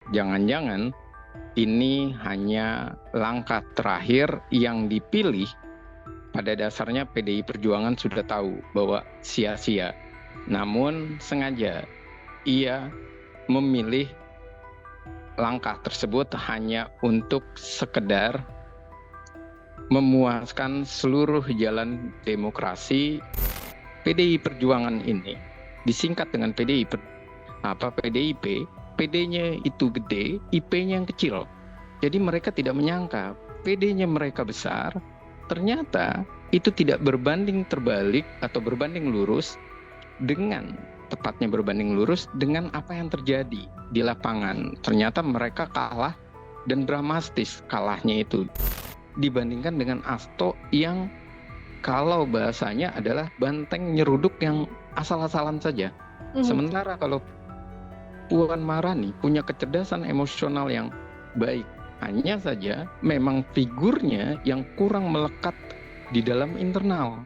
jangan-jangan ini hanya langkah terakhir yang dipilih. Pada dasarnya PDI Perjuangan sudah tahu bahwa sia-sia. Namun sengaja ia memilih langkah tersebut hanya untuk sekedar memuaskan seluruh jalan demokrasi. PDI Perjuangan ini disingkat dengan PDIP, PD-nya itu gede, IP-nya yang kecil. Jadi mereka tidak menyangka PD-nya mereka besar, ternyata itu tidak berbanding terbalik atau berbanding lurus dengan, tepatnya berbanding lurus dengan apa yang terjadi di lapangan. Ternyata mereka kalah dan dramatis kalahnya itu dibandingkan dengan Asto yang kalau bahasanya adalah banteng nyeruduk yang asal-asalan saja. Sementara kalau Puan Maharani punya kecerdasan emosional yang baik, hanya saja memang figurnya yang kurang melekat di dalam internal.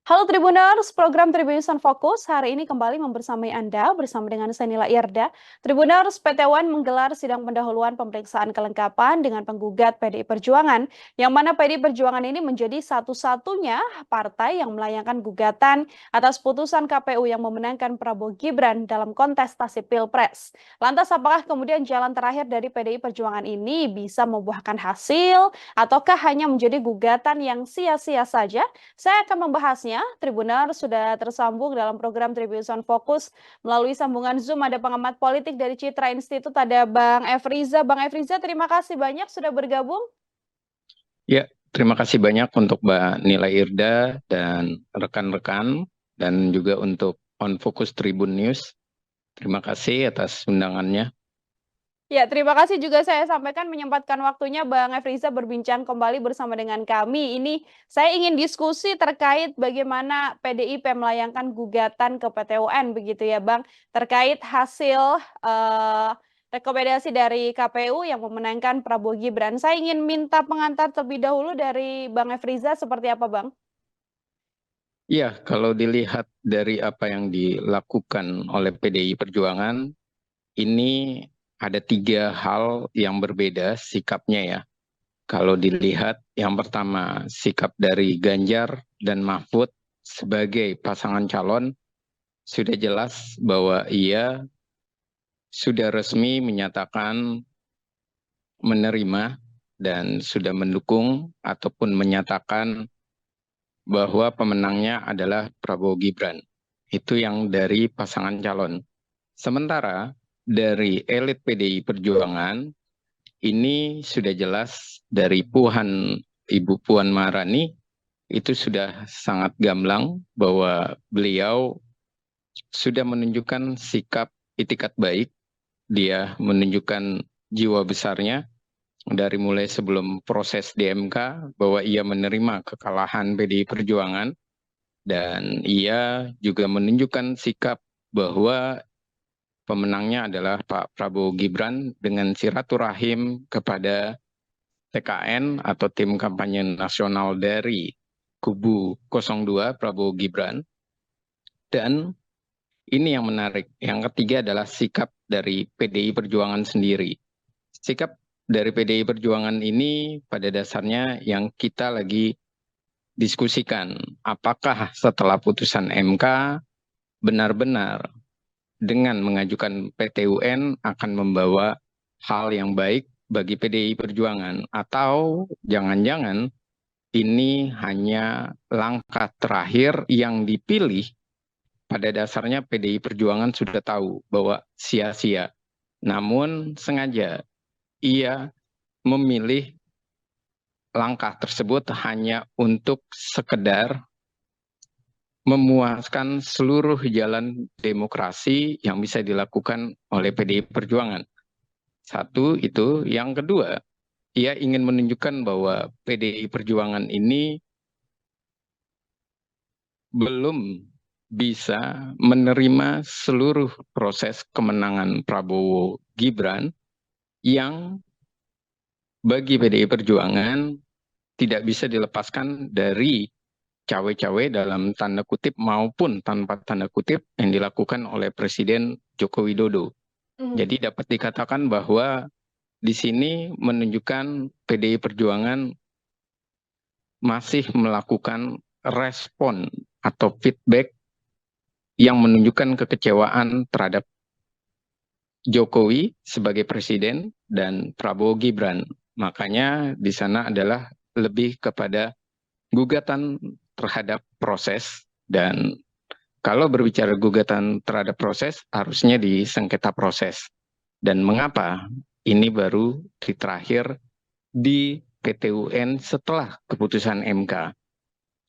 Halo Tribuners, program Tribuners on Fokus hari ini kembali membersamai Anda bersama dengan saya Nila Irda. Tribuners, PT UN menggelar sidang pendahuluan pemeriksaan kelengkapan dengan penggugat PDI Perjuangan, yang mana PDI Perjuangan ini menjadi satu-satunya partai yang melayangkan gugatan atas putusan KPU yang memenangkan Prabowo Gibran dalam kontestasi Pilpres. Lantas apakah kemudian jalan terakhir dari PDI Perjuangan ini bisa membuahkan hasil, ataukah hanya menjadi gugatan yang sia-sia saja? Saya akan membahasnya. Tribuners sudah tersambung dalam program Tribuners on Fokus melalui sambungan Zoom. Ada pengamat politik dari Citra Institute, ada Bang Efriza. Bang Efriza, terima kasih banyak sudah bergabung. Ya, terima kasih banyak untuk Mbak Nila Irda dan rekan-rekan, dan juga untuk On Focus Tribun News. Terima kasih atas undangannya. Ya, terima kasih juga saya sampaikan menyempatkan waktunya Bang Efriza berbincang kembali bersama dengan kami. Ini saya ingin diskusi terkait bagaimana PDIP melayangkan gugatan ke PT UN begitu ya Bang, terkait hasil rekomendasi dari KPU yang memenangkan Prabowo Gibran. Saya ingin minta pengantar terlebih dahulu dari Bang Efriza, seperti apa Bang? Ya, kalau dilihat dari apa yang dilakukan oleh PDI Perjuangan, ini ada 3 hal yang berbeda sikapnya ya. Kalau dilihat yang pertama, sikap dari Ganjar dan Mahfud sebagai pasangan calon sudah jelas bahwa ia sudah resmi menyatakan menerima dan sudah mendukung ataupun menyatakan bahwa pemenangnya adalah Prabowo Gibran. Itu yang dari pasangan calon. Sementara dari elit PDI Perjuangan, ini sudah jelas dari Ibu Puan Maharani, itu sudah sangat gamblang bahwa beliau sudah menunjukkan sikap itikat baik. Dia menunjukkan jiwa besarnya dari mulai sebelum proses di MK bahwa ia menerima kekalahan PDI Perjuangan, dan ia juga menunjukkan sikap bahwa pemenangnya adalah Pak Prabowo Gibran dengan silaturahim kepada TKN atau tim kampanye nasional dari kubu 02 Prabowo Gibran. Dan ini yang menarik. Yang ketiga adalah sikap dari PDI Perjuangan sendiri. Sikap dari PDI Perjuangan ini pada dasarnya yang kita lagi diskusikan. Apakah setelah putusan MK benar-benar dengan mengajukan PT UN akan membawa hal yang baik bagi PDI Perjuangan, atau jangan-jangan ini hanya langkah terakhir yang dipilih. Pada dasarnya PDI Perjuangan sudah tahu bahwa sia-sia. Namun sengaja ia memilih langkah tersebut hanya untuk sekedar memuaskan seluruh jalan demokrasi yang bisa dilakukan oleh PDI Perjuangan. Satu itu. Yang kedua, ia ingin menunjukkan bahwa PDI Perjuangan ini belum bisa menerima seluruh proses kemenangan Prabowo Gibran yang bagi PDI Perjuangan tidak bisa dilepaskan dari cawe-cawe dalam tanda kutip maupun tanpa tanda kutip yang dilakukan oleh Presiden Joko Widodo. Jadi dapat dikatakan bahwa di sini menunjukkan PDI Perjuangan masih melakukan respon atau feedback yang menunjukkan kekecewaan terhadap Jokowi sebagai presiden dan Prabowo Gibran. Makanya di sana adalah lebih kepada gugatan terhadap proses, dan kalau berbicara gugatan terhadap proses harusnya di sengketa proses. Dan mengapa ini baru di terakhir di PT UN setelah keputusan MK?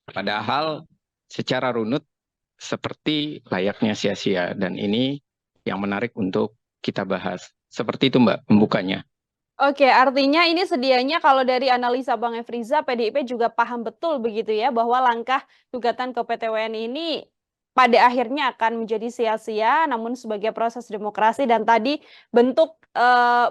Padahal secara runut seperti layaknya sia-sia, dan ini yang menarik untuk kita bahas. Seperti itu Mbak pembukanya. Oke, artinya ini sedianya kalau dari analisa Bang Efriza, PDIP juga paham betul begitu ya, bahwa langkah gugatan ke PT UN ini pada akhirnya akan menjadi sia-sia, namun sebagai proses demokrasi dan tadi bentuk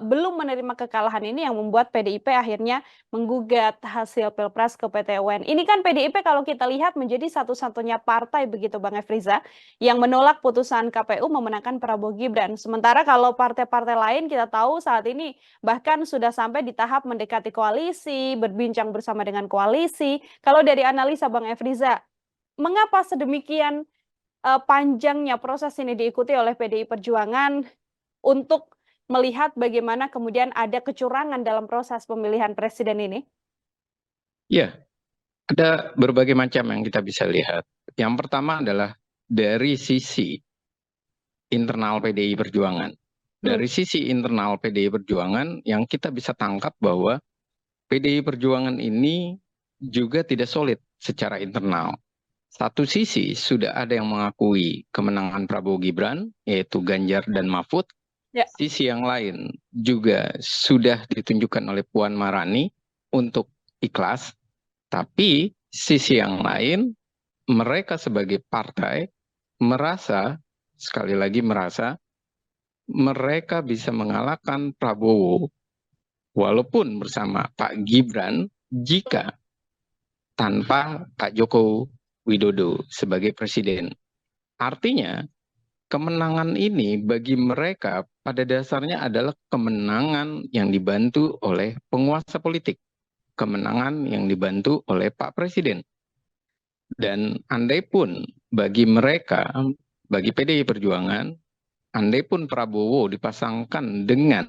belum menerima kekalahan ini yang membuat PDIP akhirnya menggugat hasil Pilpres ke PT UN. Ini kan PDIP kalau kita lihat menjadi satu-satunya partai begitu Bang Efriza, yang menolak putusan KPU memenangkan Prabowo Gibran. Sementara kalau partai-partai lain kita tahu saat ini bahkan sudah sampai di tahap mendekati koalisi, berbincang bersama dengan koalisi. Kalau dari analisa Bang Efriza, mengapa sedemikian panjangnya proses ini diikuti oleh PDI Perjuangan untuk melihat bagaimana kemudian ada kecurangan dalam proses pemilihan presiden ini? Ya, ada berbagai macam yang kita bisa lihat. Yang pertama adalah dari sisi internal PDI Perjuangan. Dari sisi internal PDI Perjuangan yang kita bisa tangkap bahwa PDI Perjuangan ini juga tidak solid secara internal. Satu sisi sudah ada yang mengakui kemenangan Prabowo Gibran, yaitu Ganjar dan Mahfud. Ya. Sisi yang lain juga sudah ditunjukkan oleh Puan Maharani untuk ikhlas. Tapi sisi yang lain, mereka sebagai partai merasa, sekali lagi merasa, mereka bisa mengalahkan Prabowo walaupun bersama Pak Gibran jika tanpa Pak Joko Widodo sebagai presiden. Artinya kemenangan ini bagi mereka pada dasarnya adalah kemenangan yang dibantu oleh penguasa politik, kemenangan yang dibantu oleh Pak Presiden. Dan andai pun bagi mereka, bagi PDI Perjuangan, andai pun Prabowo dipasangkan dengan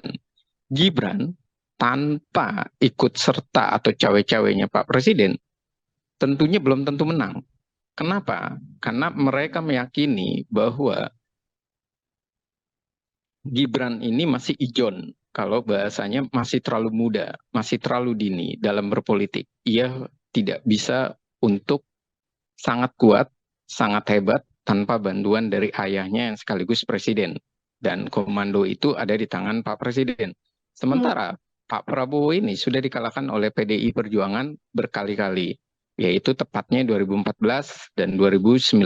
Gibran tanpa ikut serta atau cawe-cawenya Pak Presiden, tentunya belum tentu menang. Kenapa? Karena mereka meyakini bahwa Gibran ini masih ijon, kalau bahasanya masih terlalu muda, masih terlalu dini dalam berpolitik. Ia tidak bisa untuk sangat kuat, sangat hebat tanpa bantuan dari ayahnya yang sekaligus presiden. Dan komando itu ada di tangan Pak Presiden. Sementara Pak Prabowo ini sudah dikalahkan oleh PDI Perjuangan berkali-kali, yaitu tepatnya 2014 dan 2019.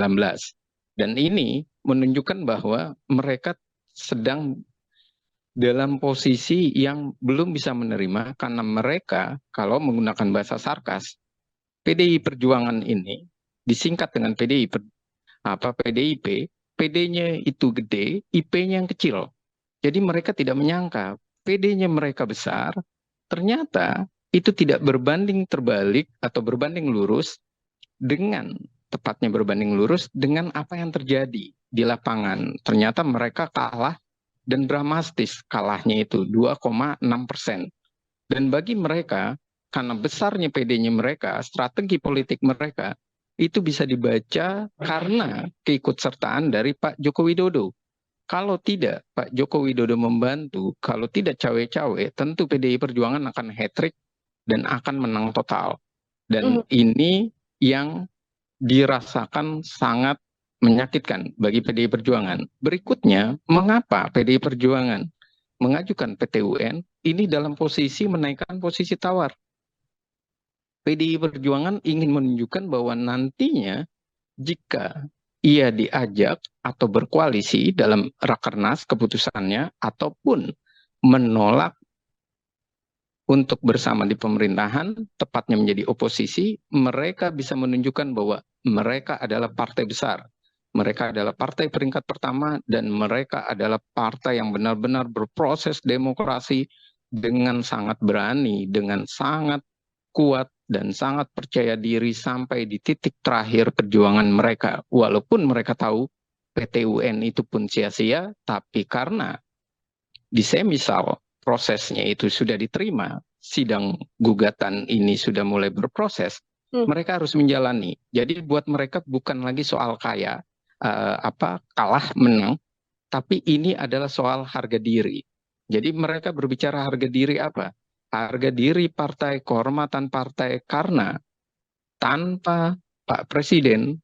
Dan ini menunjukkan bahwa mereka sedang dalam posisi yang belum bisa menerima, karena mereka kalau menggunakan bahasa sarkas, PDI Perjuangan ini disingkat dengan PDIP, PD-nya itu gede, IP-nya yang kecil. Jadi mereka tidak menyangka PD-nya mereka besar, ternyata itu tidak berbanding terbalik atau berbanding lurus dengan, tepatnya berbanding lurus dengan apa yang terjadi di lapangan. Ternyata mereka kalah, dan dramatis kalahnya itu 2,6%. Dan bagi mereka, karena besarnya PD-nya mereka, strategi politik mereka, itu bisa dibaca karena keikutsertaan dari Pak Joko Widodo. Kalau tidak Pak Joko Widodo membantu, kalau tidak cawe-cawe, tentu PDI Perjuangan akan hat-trick dan akan menang total. Dan ini yang dirasakan sangat menyakitkan bagi PDI Perjuangan. Berikutnya, mengapa PDI Perjuangan mengajukan PT UN ini dalam posisi menaikkan posisi tawar? PDI Perjuangan ingin menunjukkan bahwa nantinya jika ia diajak atau berkoalisi dalam rakernas keputusannya ataupun menolak untuk bersama di pemerintahan, tepatnya menjadi oposisi, mereka bisa menunjukkan bahwa mereka adalah partai besar. Mereka adalah partai peringkat pertama dan mereka adalah partai yang benar-benar berproses demokrasi dengan sangat berani, dengan sangat kuat dan sangat percaya diri sampai di titik terakhir perjuangan mereka. Walaupun mereka tahu PT UN itu pun sia-sia, tapi karena di semisal prosesnya itu sudah diterima, sidang gugatan ini sudah mulai berproses, mereka harus menjalani. Jadi buat mereka bukan lagi soal kalah menang, tapi ini adalah soal harga diri. Jadi mereka berbicara harga diri apa? Harga diri partai, kehormatan partai, karena tanpa Pak Presiden,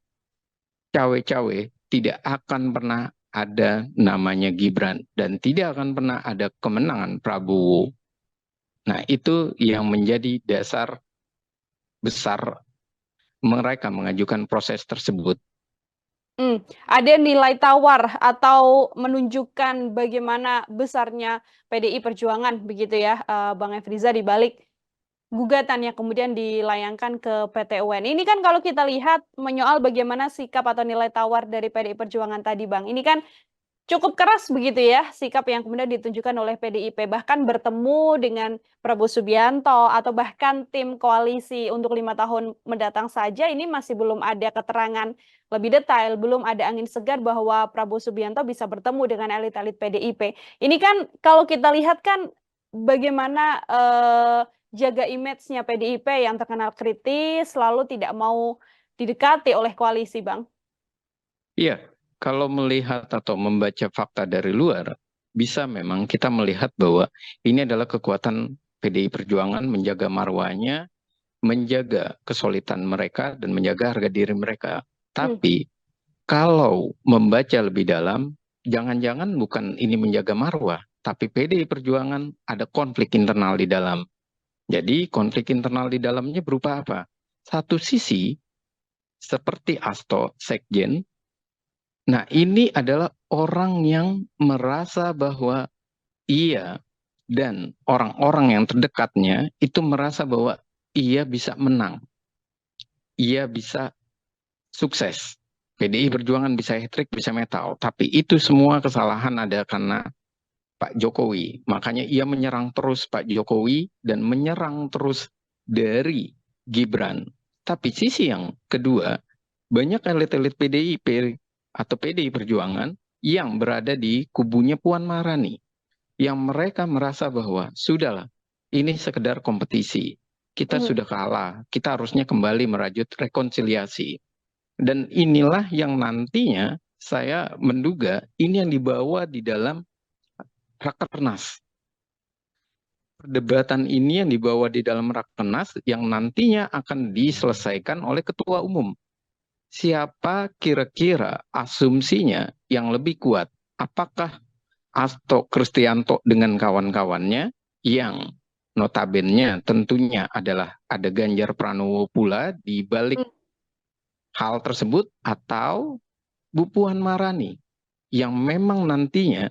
cawe-cawe tidak akan pernah ada namanya Gibran dan tidak akan pernah ada kemenangan Prabowo. Nah, itu yang menjadi dasar besar mereka mengajukan proses tersebut. Ada nilai tawar atau menunjukkan bagaimana besarnya PDI Perjuangan begitu ya, Bang Efriza, di balik gugatan yang kemudian dilayangkan ke PT UN. Ini kan kalau kita lihat menyoal bagaimana sikap atau nilai tawar dari PDI Perjuangan tadi, Bang. Ini kan cukup keras begitu ya, sikap yang kemudian ditunjukkan oleh PDIP, bahkan bertemu dengan Prabowo Subianto atau bahkan tim koalisi untuk 5 tahun mendatang saja, ini masih belum ada keterangan lebih detail, belum ada angin segar bahwa Prabowo Subianto bisa bertemu dengan elit-elit PDIP. Ini kan kalau kita lihat kan bagaimana jaga image-nya PDIP yang terkenal kritis, lalu tidak mau didekati oleh koalisi, Bang. Iya, kalau melihat atau membaca fakta dari luar, bisa memang kita melihat bahwa ini adalah kekuatan PDI Perjuangan menjaga marwahnya, menjaga kesulitan mereka, dan menjaga harga diri mereka. Tapi kalau membaca lebih dalam, jangan-jangan bukan ini menjaga marwah, tapi PDI Perjuangan ada konflik internal di dalam. Jadi konflik internal di dalamnya berupa apa? Satu sisi, seperti Hasto, Sekjen, nah ini adalah orang yang merasa bahwa ia dan orang-orang yang terdekatnya itu merasa bahwa ia bisa menang, ia bisa sukses. PDI Perjuangan bisa hat-trick, bisa metal. Tapi itu semua kesalahan ada karena Pak Jokowi. Makanya ia menyerang terus Pak Jokowi dan menyerang terus dari Gibran. Tapi sisi yang kedua, banyak elit-elit PDIP atau PDI Perjuangan yang berada di kubunya Puan Maharani. Yang mereka merasa bahwa sudahlah, ini sekedar kompetisi. Kita sudah kalah, kita harusnya kembali merajut rekonsiliasi. Dan inilah yang nantinya saya menduga ini yang dibawa di dalam Rakernas. Perdebatan ini yang dibawa di dalam Rakernas yang nantinya akan diselesaikan oleh Ketua Umum. Siapa kira-kira asumsinya yang lebih kuat? Apakah Hasto Kristianto dengan kawan-kawannya yang notabene tentunya adalah ada Ganjar Pranowo pula di balik hal tersebut, atau Bu Puan Maharani yang memang nantinya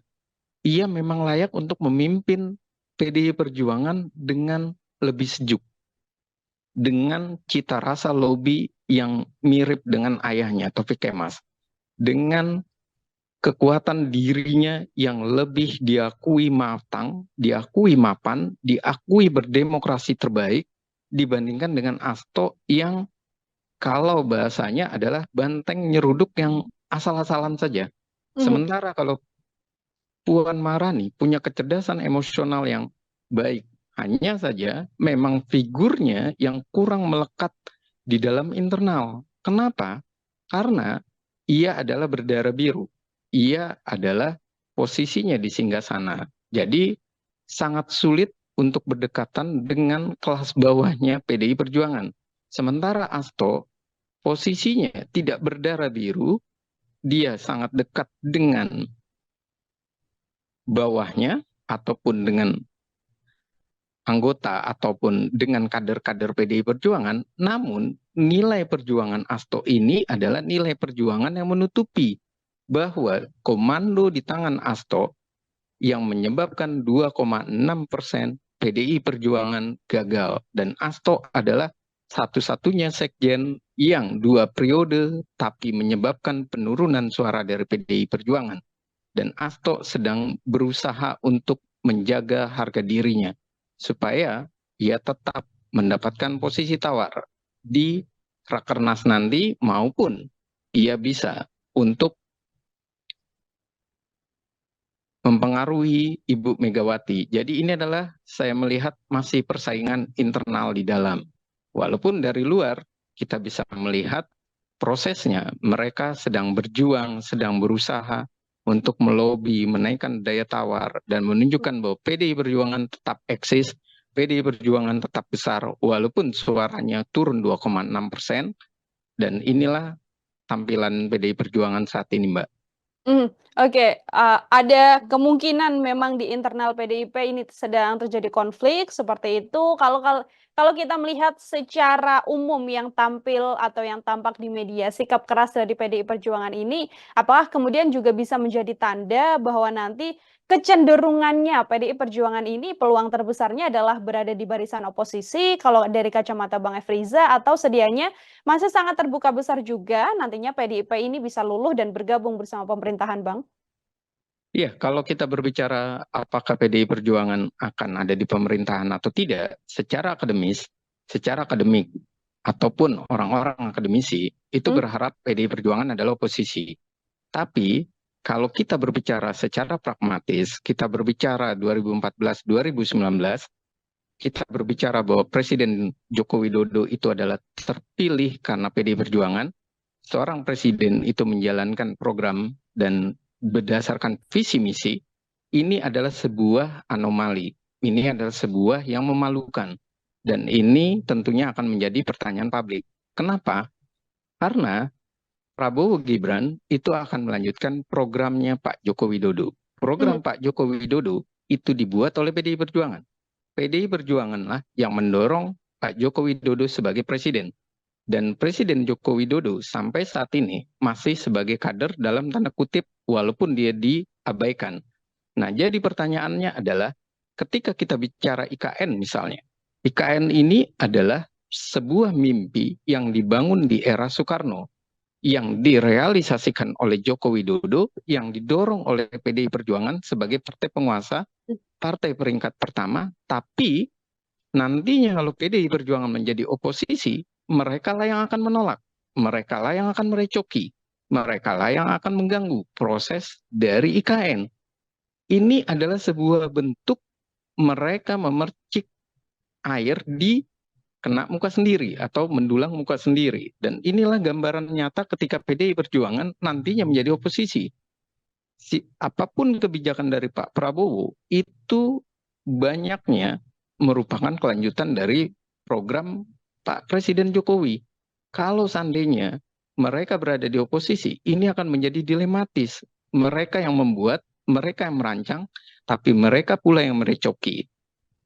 ia memang layak untuk memimpin PDI Perjuangan dengan lebih sejuk, dengan cita rasa lobby yang mirip dengan ayahnya Taufik Kemas, dengan kekuatan dirinya yang lebih diakui matang, diakui mapan, diakui berdemokrasi terbaik dibandingkan dengan Hasto yang kalau bahasanya adalah banteng nyeruduk yang asal-asalan saja. Sementara kalau Puan Maharani punya kecerdasan emosional yang baik, hanya saja memang figurnya yang kurang melekat di dalam internal. Kenapa? Karena ia adalah berdarah biru. Ia adalah posisinya di singgasana. Jadi sangat sulit untuk berdekatan dengan kelas bawahnya PDI Perjuangan. Sementara Hasto posisinya tidak berdarah biru, dia sangat dekat dengan bawahnya ataupun dengan anggota ataupun dengan kader-kader PDI Perjuangan, namun nilai perjuangan Hasto ini adalah nilai perjuangan yang menutupi bahwa komando di tangan Hasto yang menyebabkan 2,6% PDI Perjuangan gagal. Dan Hasto adalah satu-satunya sekjen yang 2 periode tapi menyebabkan penurunan suara dari PDI Perjuangan. Dan Hasto sedang berusaha untuk menjaga harga dirinya supaya ia tetap mendapatkan posisi tawar di Rakernas nanti maupun ia bisa untuk mempengaruhi Ibu Megawati. Jadi ini adalah saya melihat masih persaingan internal di dalam. Walaupun dari luar kita bisa melihat prosesnya, mereka sedang berjuang, sedang berusaha untuk melobi, menaikkan daya tawar, dan menunjukkan bahwa PDI Perjuangan tetap eksis, PDI Perjuangan tetap besar, walaupun suaranya turun 2,6%, dan inilah tampilan PDI Perjuangan saat ini, Mbak. Oke, ada kemungkinan memang di internal PDIP ini sedang terjadi konflik seperti itu. Kalau kita melihat secara umum yang tampil atau yang tampak di media, sikap keras dari PDI Perjuangan ini, apakah kemudian juga bisa menjadi tanda bahwa nanti kecenderungannya PDI Perjuangan ini peluang terbesarnya adalah berada di barisan oposisi kalau dari kacamata Bang Efriza, atau sedianya masih sangat terbuka besar juga nantinya PDIP ini bisa luluh dan bergabung bersama pemerintahan, Bang? Iya, kalau kita berbicara apakah PDI Perjuangan akan ada di pemerintahan atau tidak, secara akademik, ataupun orang-orang akademisi, itu Hmm? berharap PDI Perjuangan adalah oposisi. Tapi, kalau kita berbicara secara pragmatis, kita berbicara 2014-2019, kita berbicara bahwa Presiden Joko Widodo itu adalah terpilih karena PDI Perjuangan, seorang presiden itu menjalankan program dan berdasarkan visi misi, ini adalah sebuah anomali. Ini adalah sebuah yang memalukan. Dan ini tentunya akan menjadi pertanyaan publik. Kenapa? Karena Prabowo Gibran itu akan melanjutkan programnya Pak Joko Widodo. Mhm. Program Pak Joko Widodo itu dibuat oleh PDI Perjuangan. PDI Perjuanganlah yang mendorong Pak Joko Widodo sebagai presiden. Dan Presiden Joko Widodo sampai saat ini masih sebagai kader dalam tanda kutip walaupun dia diabaikan. Nah, jadi pertanyaannya adalah ketika kita bicara IKN misalnya, IKN ini adalah sebuah mimpi yang dibangun di era Soekarno, yang direalisasikan oleh Joko Widodo, yang didorong oleh PDI Perjuangan sebagai partai penguasa, partai peringkat pertama, tapi nantinya kalau PDI Perjuangan menjadi oposisi, mereka lah yang akan menolak, mereka lah yang akan merecoki, mereka lah yang akan mengganggu proses dari IKN. Ini adalah sebuah bentuk mereka memercik air di kena muka sendiri atau mendulang muka sendiri. Dan inilah gambaran nyata ketika PDI Perjuangan nantinya menjadi oposisi. Apapun kebijakan dari Pak Prabowo, itu banyaknya merupakan kelanjutan dari program Pak Presiden Jokowi. Kalau seandainya mereka berada di oposisi, ini akan menjadi dilematis. Mereka yang membuat, mereka yang merancang, tapi mereka pula yang merecoki.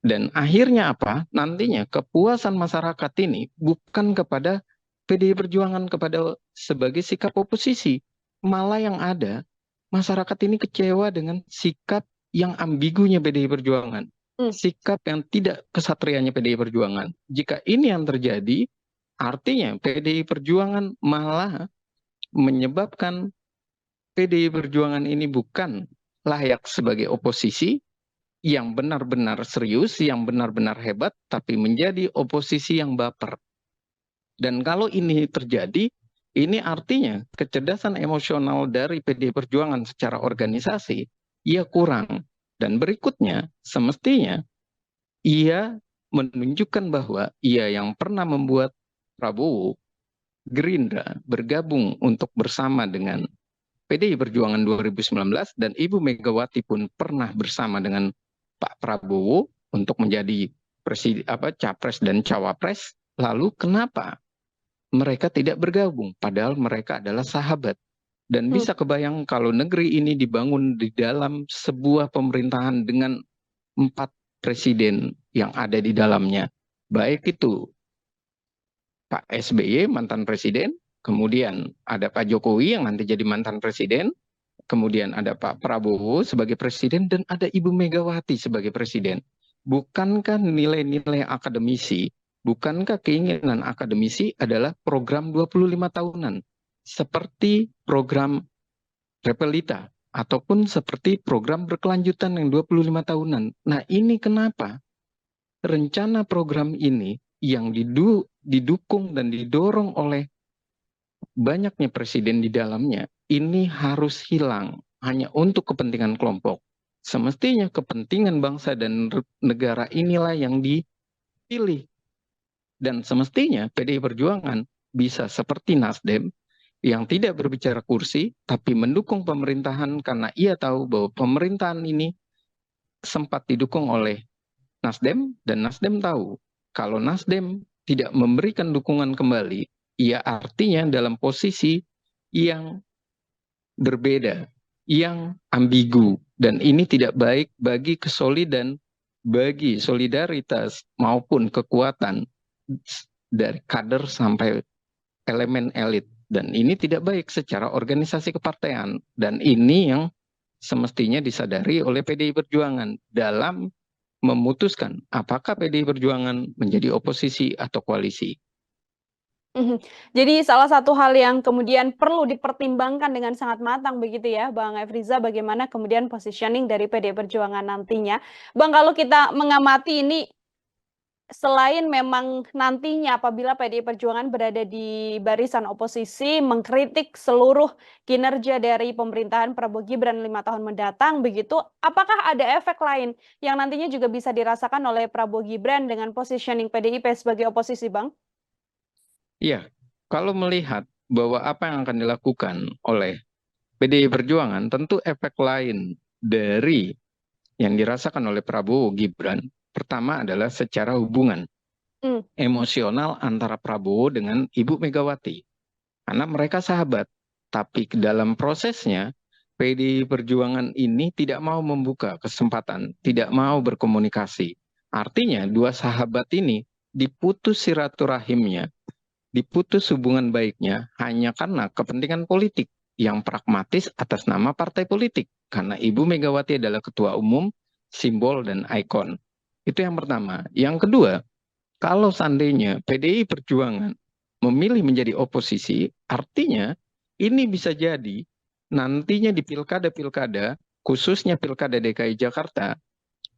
Dan akhirnya apa? Nantinya kepuasan masyarakat ini bukan kepada PDI Perjuangan kepada sebagai sikap oposisi. Malah yang ada, masyarakat ini kecewa dengan sikap yang ambigunya PDI Perjuangan. Hmm. Sikap yang tidak kesatrianya PDI Perjuangan. Jika ini yang terjadi, artinya PDI Perjuangan malah menyebabkan PDI Perjuangan ini bukan layak sebagai oposisi, yang benar-benar serius, yang benar-benar hebat, tapi menjadi oposisi yang baper. Dan kalau ini terjadi, ini artinya kecerdasan emosional dari PDI Perjuangan secara organisasi, ia kurang. Dan berikutnya, semestinya ia menunjukkan bahwa ia yang pernah membuat Prabowo, Gerindra bergabung untuk bersama dengan PDI Perjuangan 2019 dan Ibu Megawati pun pernah bersama dengan Pak Prabowo untuk menjadi capres dan cawapres. Lalu kenapa mereka tidak bergabung? Padahal mereka adalah sahabat. Dan Hmm. bisa kebayang kalau negeri ini dibangun di dalam sebuah pemerintahan dengan 4 presiden yang ada di dalamnya. Baik itu Pak SBY mantan presiden, kemudian ada Pak Jokowi yang nanti jadi mantan presiden, kemudian ada Pak Prabowo sebagai presiden, dan ada Ibu Megawati sebagai presiden. bukankah nilai-nilai akademisi, bukankah keinginan akademisi adalah program 25 tahunan, seperti program Repelita, ataupun seperti program berkelanjutan yang 25 tahunan. Nah, ini kenapa rencana program ini yang didukung dan didorong oleh banyaknya presiden di dalamnya, ini harus hilang hanya untuk kepentingan kelompok. Semestinya kepentingan bangsa dan negara inilah yang dipilih. Dan semestinya PDI Perjuangan bisa seperti Nasdem yang tidak berbicara kursi, tapi mendukung pemerintahan karena ia tahu bahwa pemerintahan ini sempat didukung oleh Nasdem, dan Nasdem tahu kalau Nasdem tidak memberikan dukungan kembali, ia artinya dalam posisi yang berbeda, yang ambigu, dan ini tidak baik bagi kesolidan, bagi solidaritas maupun kekuatan dari kader sampai elemen elit. Dan ini tidak baik secara organisasi kepartean. Dan ini yang semestinya disadari oleh PDI Perjuangan dalam memutuskan apakah PDI Perjuangan menjadi oposisi atau koalisi. Mhm. Jadi salah satu hal yang kemudian perlu dipertimbangkan dengan sangat matang begitu ya Bang Efriza, bagaimana kemudian positioning dari PDI Perjuangan nantinya. Bang, kalau kita mengamati ini, selain memang nantinya apabila PDI Perjuangan berada di barisan oposisi mengkritik seluruh kinerja dari pemerintahan Prabowo Gibran 5 tahun mendatang begitu, apakah ada efek lain yang nantinya juga bisa dirasakan oleh Prabowo Gibran dengan positioning PDIP sebagai oposisi, Bang? Iya, kalau melihat bahwa apa yang akan dilakukan oleh PDI Perjuangan, tentu efek lain dari yang dirasakan oleh Prabowo Gibran, pertama adalah secara hubungan Mmm, emosional antara Prabowo dengan Ibu Megawati. Karena mereka sahabat, tapi dalam prosesnya PDI Perjuangan ini tidak mau membuka kesempatan, tidak mau berkomunikasi. Artinya dua sahabat ini diputus silaturahimnya, diputus hubungan baiknya hanya karena kepentingan politik yang pragmatis atas nama partai politik. Karena Ibu Megawati adalah ketua umum, simbol dan ikon. Itu yang pertama. Yang kedua, kalau seandainya PDI Perjuangan memilih menjadi oposisi, artinya ini bisa jadi nantinya di pilkada-pilkada, khususnya pilkada DKI Jakarta,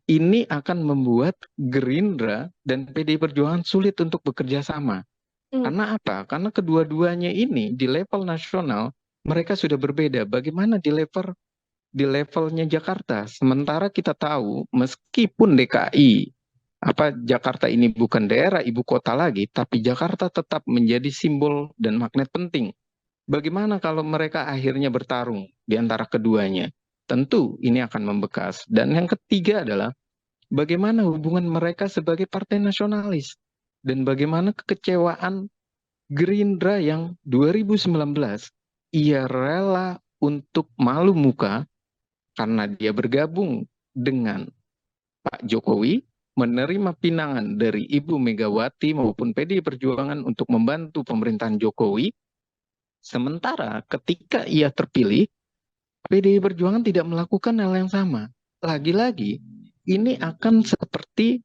ini akan membuat Gerindra dan PDI Perjuangan sulit untuk bekerja sama. mmm, Karena apa? Karena kedua-duanya ini di level nasional mereka sudah berbeda. Bagaimana di levelnya Jakarta? Sementara kita tahu meskipun DKI Jakarta ini bukan daerah ibu kota lagi, tapi Jakarta tetap menjadi simbol dan magnet penting. Bagaimana kalau mereka akhirnya bertarung di antara keduanya? Tentu ini akan membekas. Dan yang ketiga adalah bagaimana hubungan mereka sebagai partai nasionalis dan bagaimana kekecewaan Gerindra yang 2019 ia rela untuk malu muka karena dia bergabung dengan Pak Jokowi, menerima pinangan dari Ibu Megawati maupun PDI Perjuangan untuk membantu pemerintahan Jokowi. Sementara ketika ia terpilih, PDI Perjuangan tidak melakukan hal yang sama. Lagi-lagi, ini akan seperti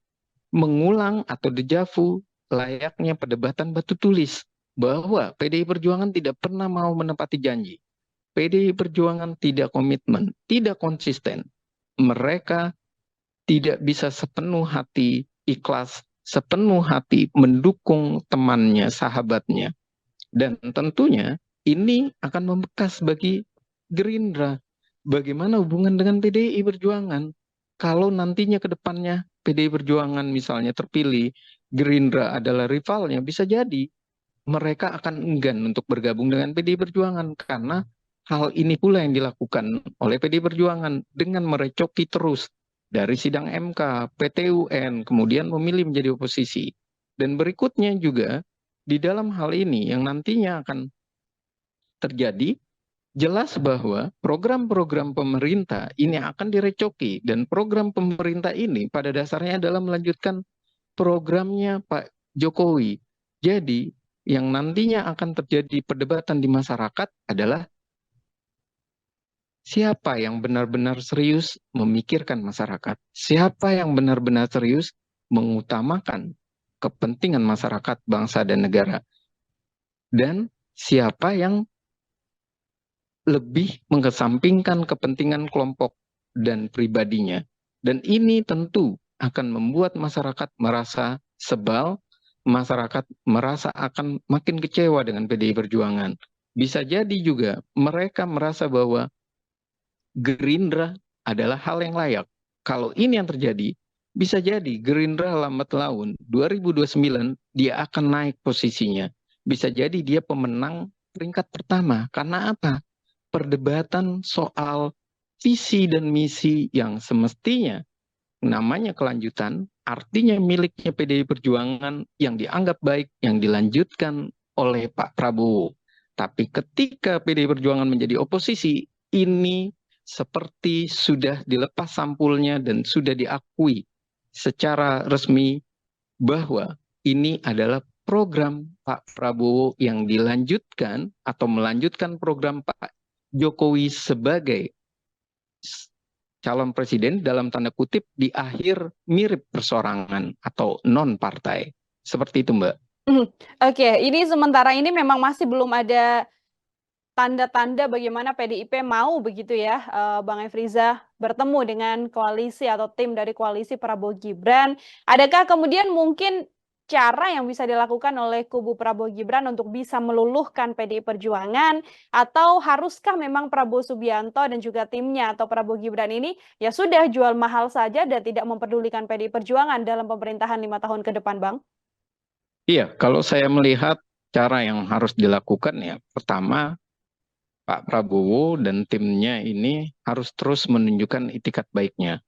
mengulang atau dejavu layaknya perdebatan batu tulis bahwa PDI Perjuangan tidak pernah mau menepati janji. PDI Perjuangan tidak komitmen, tidak konsisten. Mereka tidak bisa sepenuh hati ikhlas, sepenuh hati mendukung temannya, sahabatnya. Dan tentunya ini akan membekas bagi Gerindra. Bagaimana hubungan dengan PDI Perjuangan? Kalau nantinya ke depannya PDI Perjuangan misalnya terpilih, Gerindra adalah rivalnya, bisa jadi mereka akan enggan untuk bergabung dengan PDI Perjuangan karena hal ini pula yang dilakukan oleh PDI Perjuangan dengan merecoki terus dari sidang MK, PT UN, kemudian memilih menjadi oposisi. Dan berikutnya juga di dalam hal ini yang nantinya akan terjadi, jelas bahwa program-program pemerintah ini akan direcoki dan program pemerintah ini pada dasarnya adalah melanjutkan programnya Pak Jokowi. Jadi yang nantinya akan terjadi perdebatan di masyarakat adalah siapa yang benar-benar serius memikirkan masyarakat, siapa yang benar-benar serius mengutamakan kepentingan masyarakat, bangsa, dan negara, dan siapa yang lebih mengesampingkan kepentingan kelompok dan pribadinya. Dan ini tentu akan membuat masyarakat merasa sebal, masyarakat merasa akan makin kecewa dengan PDI Perjuangan. Bisa jadi juga mereka merasa bahwa Gerindra adalah hal yang layak. Kalau ini yang terjadi, bisa jadi Gerindra lambat laun 2029 dia akan naik posisinya. Bisa jadi dia pemenang peringkat pertama. Karena apa? Perdebatan soal visi dan misi yang semestinya namanya kelanjutan, artinya miliknya PDI Perjuangan yang dianggap baik, yang dilanjutkan oleh Pak Prabowo. Tapi ketika PDI Perjuangan menjadi oposisi, ini seperti sudah dilepas sampulnya dan sudah diakui secara resmi bahwa ini adalah program Pak Prabowo yang dilanjutkan atau melanjutkan program Pak Jokowi sebagai calon presiden dalam tanda kutip di akhir mirip persorangan atau non partai. Seperti itu, Mbak. Oke, ini sementara ini memang masih belum ada tanda-tanda bagaimana PDIP mau begitu ya, Bang Efriza, bertemu dengan koalisi atau tim dari koalisi Prabowo Gibran. Adakah kemudian mungkin cara yang bisa dilakukan oleh kubu Prabowo Gibran untuk bisa meluluhkan PDI Perjuangan, atau haruskah memang Prabowo Subianto dan juga timnya atau Prabowo Gibran ini ya sudah jual mahal saja dan tidak mempedulikan PDI Perjuangan dalam pemerintahan 5 tahun ke depan, Bang? Iya, kalau saya melihat cara yang harus dilakukan ya, pertama Pak Prabowo dan timnya ini harus terus menunjukkan itikat baiknya.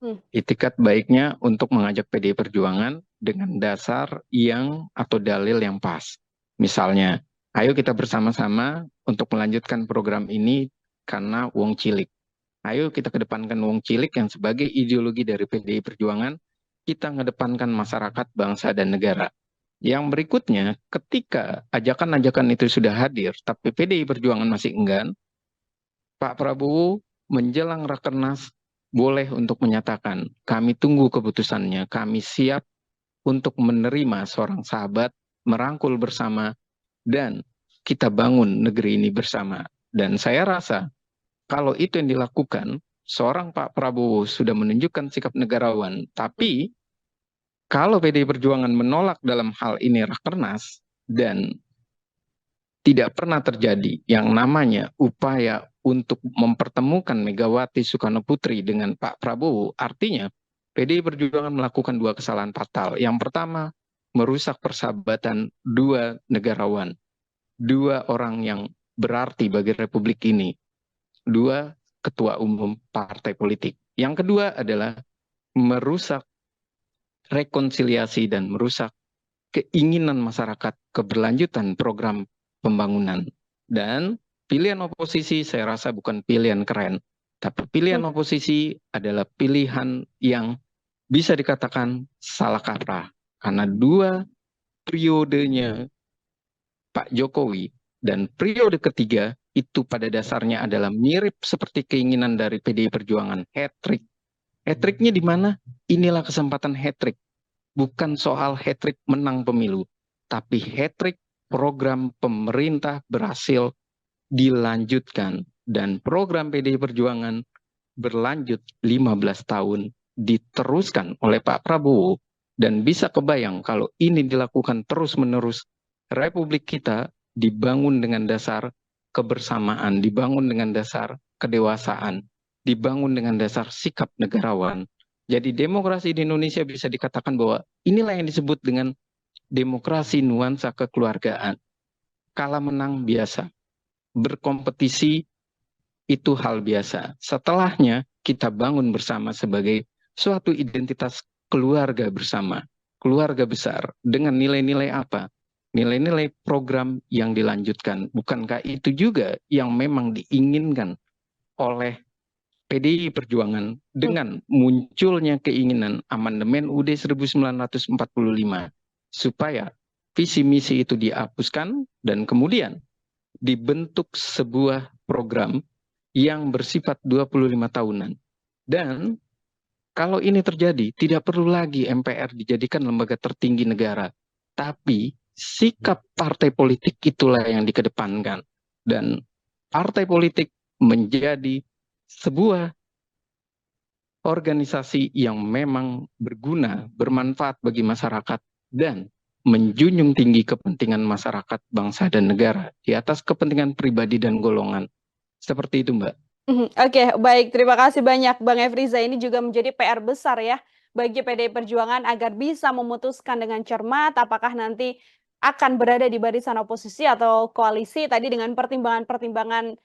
Hmm. Itikat baiknya untuk mengajak PDI Perjuangan dengan dasar yang atau dalil yang pas. Misalnya, ayo kita bersama-sama untuk melanjutkan program ini karena wong cilik. Ayo kita kedepankan wong cilik yang sebagai ideologi dari PDI Perjuangan, kita mengedepankan masyarakat, bangsa, dan negara. Yang berikutnya, ketika ajakan-ajakan itu sudah hadir, tapi PDI Perjuangan masih enggan, Pak Prabowo menjelang Rakernas boleh untuk menyatakan, kami tunggu keputusannya, kami siap untuk menerima seorang sahabat, merangkul bersama, dan kita bangun negeri ini bersama. Dan saya rasa, kalau itu yang dilakukan, seorang Pak Prabowo sudah menunjukkan sikap negarawan, tapi kalau PDI Perjuangan menolak dalam hal ini Rakernas dan tidak pernah terjadi yang namanya upaya untuk mempertemukan Megawati Soekarno Putri dengan Pak Prabowo, artinya PDI Perjuangan melakukan dua kesalahan fatal. Yang pertama, merusak persahabatan dua negarawan, dua orang yang berarti bagi Republik ini, dua ketua umum partai politik. Yang kedua adalah merusak rekonsiliasi dan merusak keinginan masyarakat keberlanjutan program pembangunan. Dan pilihan oposisi saya rasa bukan pilihan keren, tapi pilihan oposisi adalah pilihan yang bisa dikatakan salah kaprah. Karena dua periodenya Pak Jokowi dan periode ketiga itu pada dasarnya adalah mirip seperti keinginan dari PDI Perjuangan, hat-trick. Hat-tricknya di mana? Inilah kesempatan hat-trick. Bukan soal hat-trick menang pemilu, tapi hat-trick program pemerintah berhasil dilanjutkan. Dan program PDI Perjuangan berlanjut 15 tahun, diteruskan oleh Pak Prabowo. Dan bisa kebayang kalau ini dilakukan terus-menerus, Republik kita dibangun dengan dasar kebersamaan, dibangun dengan dasar kedewasaan, dibangun dengan dasar sikap negarawan. Jadi demokrasi di Indonesia bisa dikatakan bahwa inilah yang disebut dengan demokrasi nuansa kekeluargaan. Kalah menang biasa, berkompetisi itu hal biasa. Setelahnya kita bangun bersama sebagai suatu identitas keluarga bersama, keluarga besar dengan nilai-nilai apa? Nilai-nilai program yang dilanjutkan. Bukankah itu juga yang memang diinginkan oleh PDI Perjuangan dengan munculnya keinginan amandemen UUD 1945 supaya visi misi itu dihapuskan dan kemudian dibentuk sebuah program yang bersifat 25 tahunan. Dan kalau ini terjadi, tidak perlu lagi MPR dijadikan lembaga tertinggi negara. Tapi sikap partai politik itulah yang dikedepankan. Dan partai politik menjadi sebuah organisasi yang memang berguna, bermanfaat bagi masyarakat, dan menjunjung tinggi kepentingan masyarakat, bangsa, dan negara di atas kepentingan pribadi dan golongan. Seperti itu, Mbak. Oke, baik. Terima kasih banyak, Bang Efriza. Ini juga menjadi PR besar ya bagi PDI Perjuangan agar bisa memutuskan dengan cermat apakah nanti akan berada di barisan oposisi atau koalisi tadi dengan pertimbangan-pertimbangan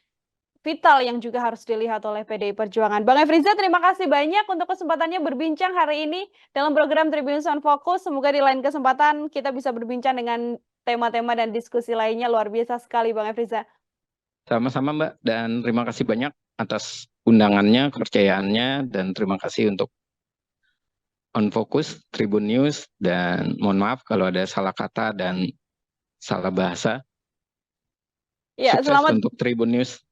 vital yang juga harus dilihat oleh PDI Perjuangan. Bang Efriza, terima kasih banyak untuk kesempatannya berbincang hari ini dalam program Tribunnews on Focus. Semoga di lain kesempatan kita bisa berbincang dengan tema-tema dan diskusi lainnya. Luar biasa sekali, Bang Efriza. Sama-sama, Mbak, dan terima kasih banyak atas undangannya, kepercayaannya, dan terima kasih untuk On Focus, Tribun News, dan mohon maaf kalau ada salah kata dan salah bahasa. Ya, Sukses selamat. untuk Tribun News.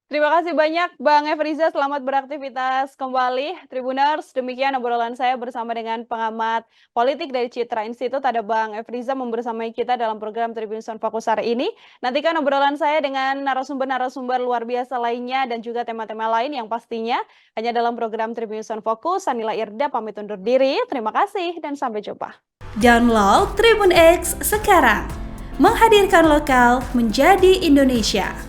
Terima kasih banyak Bang Efriza, selamat beraktivitas kembali. Tribuners, demikian obrolan saya bersama dengan pengamat politik dari Citra Institute. Ada Bang Efriza membersamai kita dalam program Tribunnews on Focus hari ini. Nantikan obrolan saya dengan narasumber-narasumber luar biasa lainnya dan juga tema-tema lain yang pastinya hanya dalam program Tribunnews on Focus. Sanila Irda pamit undur diri. Terima kasih dan sampai jumpa. Download Tribun X sekarang. Menghadirkan lokal menjadi Indonesia.